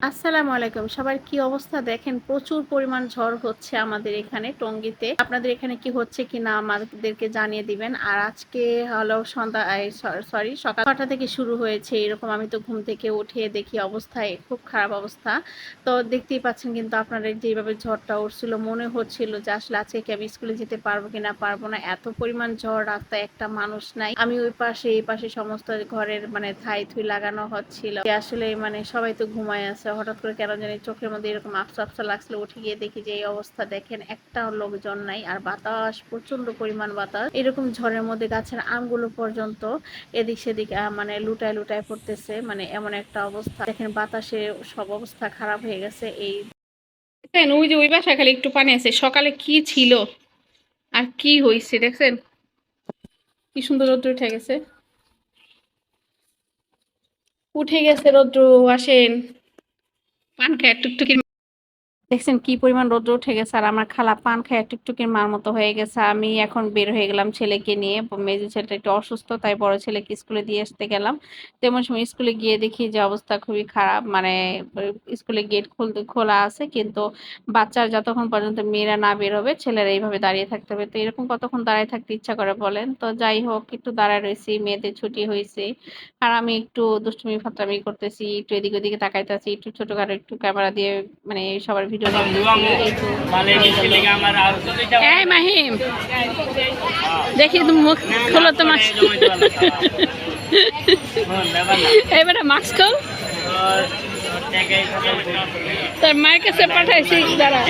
আসসালামু আলাইকুম। সবার কি অবস্থা দেখেন, প্রচুর পরিমাণ ঝড় হচ্ছে আমাদের এখানে টঙ্গীতে। আপনাদের এখানে কি হচ্ছে কিনা আমাদেরকে জানিয়ে দিবেন। আর আজকে হলো সন্ধ্যা সরি সকাল ৬টা থেকে শুরু হয়েছে এরকম। আমি তো ঘুম থেকে উঠে দেখি অবস্থায় খুব খারাপ অবস্থা। তো দেখতেই পাচ্ছেন কিন্তু আপনারা যেভাবে ঝড়টা উঠছিল মনে হচ্ছিল যে আসলে আজকে কি আমি স্কুলে যেতে পারবো কিনা পারবো না। এত পরিমাণ ঝড়, রাস্তায় একটা মানুষ নাই। আমি ওই পাশে এই পাশে সমস্ত ঘরের মানে থাই থুই লাগানো হচ্ছিল। আসলে মানে সবাই তো ঘুমায় আছে। হঠাৎ করে কেন জানি চোখের মধ্যে এরকম আফসা আফসা লাগছিল। উঠে গিয়ে দেখি যে এই অবস্থা, দেখেন একটা লোকজন নাই। আর বাতাস, প্রচন্ড পরিমাণ বাতাস। এরকম ঝড়ের মধ্যে গাছের আমগুলো পর্যন্ত এদিক সেদিক মানে লুটায় লুটায় পড়তেছে। মানে এমন একটা অবস্থা, দেখেন বাতাসে সব অবস্থা খারাপ হয়ে গেছে। এই দেখেন ওই যে ওই বাসায় খালি একটু পানি আছে, সকালে কি ছিল আর কি হয়েছে দেখছেন, কি সুন্দর রোদ্র উঠে গেছে। উঠে গেছে রোদ্র, আসেন পান খায় টুকটুকি। দেখছেন কি পরিমাণ রোদ্র উঠে গেছে। আর আমার খালা পান খায় টুকটুকির মার মতো হয়ে গেছে। আমি এখন বের হয়ে গেলাম ছেলেকে নিয়ে। মেজো ছেলেটা একটু অসুস্থ, তাই বড় ছেলেকে স্কুলে দিয়ে আসতে গেলাম। তেমন সময় স্কুলে গিয়ে দেখি যে অবস্থা খুবই খারাপ। মানে স্কুলে গেট খোলা আছে, কিন্তু বাচ্চার যতক্ষণ পর্যন্ত মেয়েরা না বের হবে ছেলেরা এইভাবে দাঁড়িয়ে থাকতে হবে। তো এরকম কতক্ষণ দাঁড়িয়ে থাকতে ইচ্ছা করে বলেন। তো যাই হোক, একটু দাঁড়ায় রয়েছি, মেয়েদের ছুটি হয়েছে। আর আমি একটু দুষ্টুমি ফাত্রামি করতেছি, একটু এদিক ওদিকে তাকাইতেছি, একটু ছোটখাটো একটু ক্যামেরা দিয়ে মানে সবার ভিডিও করতেছি। এই তো এই মাহিম, দেখি তুমি মুখ খোলো তো, মাস্ক এবারে মাস্ক খোল। তোর মায়ের কাছে পাঠাইছি, দাঁড়া।